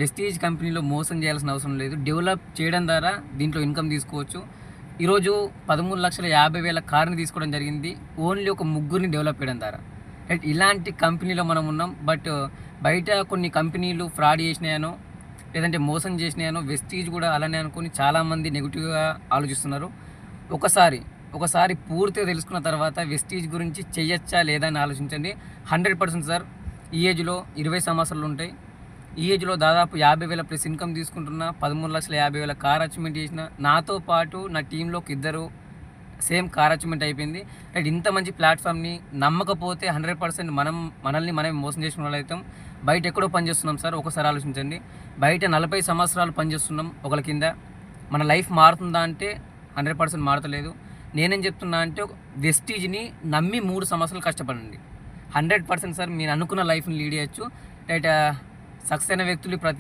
Vestige కంపెనీలో మోసం చేయాల్సిన అవసరం లేదు. డెవలప్ చేయడం ద్వారా దీంట్లో ఇన్కమ్ తీసుకోవచ్చు. ఈరోజు 13,50,000 కార్ని తీసుకోవడం జరిగింది. ఓన్లీ ఒక ముగ్గురిని డెవలప్ చేయడం ద్వారా. రైట్, ఇలాంటి కంపెనీలో మనం ఉన్నాం. బట్ బయట కొన్ని కంపెనీలు ఫ్రాడ్ చేసినాయనో లేదంటే మోసం చేసినాయనో వెస్టీజ్ కూడా అలానే అనుకుని చాలామంది నెగిటివ్గా ఆలోచిస్తున్నారు. ఒకసారి పూర్తిగా తెలుసుకున్న తర్వాత వెస్టీజ్ గురించి చేయొచ్చా లేదా అని ఆలోచించండి. 100% సార్. ఈ ఏజ్లో 20 సంవత్సరాలు ఉంటాయి. ఈ ఏజ్లో దాదాపు 50,000 ప్లస్ ఇన్కమ్ తీసుకుంటున్నా, 13,50,000 కార్ అచీవ్మెంట్ చేసిన, నాతో పాటు నా టీంలో ఇద్దరు సేమ్ కార్ అచీవ్మెంట్ అయిపోయింది. రైట్, ఇంత మంచి ప్లాట్ఫామ్ని నమ్మకపోతే 100% మనల్ని మనమే మోసం చేసిన వాళ్ళు అవుతాం. బయట ఎక్కడో పనిచేస్తున్నాం సార్. ఒకసారి ఆలోచించండి. బయట 40 సంవత్సరాలు పనిచేస్తున్నాం ఒకళ్ళ కింద. మన లైఫ్ మారుతుందా అంటే 100% మారతలేదు. నేనేం చెప్తున్నా అంటే వెస్టీజ్ని నమ్మి 3 సంవత్సరాలు కష్టపడండి. 100% సార్ మీరు అనుకున్న లైఫ్ని లీడ్ చేయొచ్చు. రైట్, సక్సెస్ అయిన వ్యక్తులు ప్రతి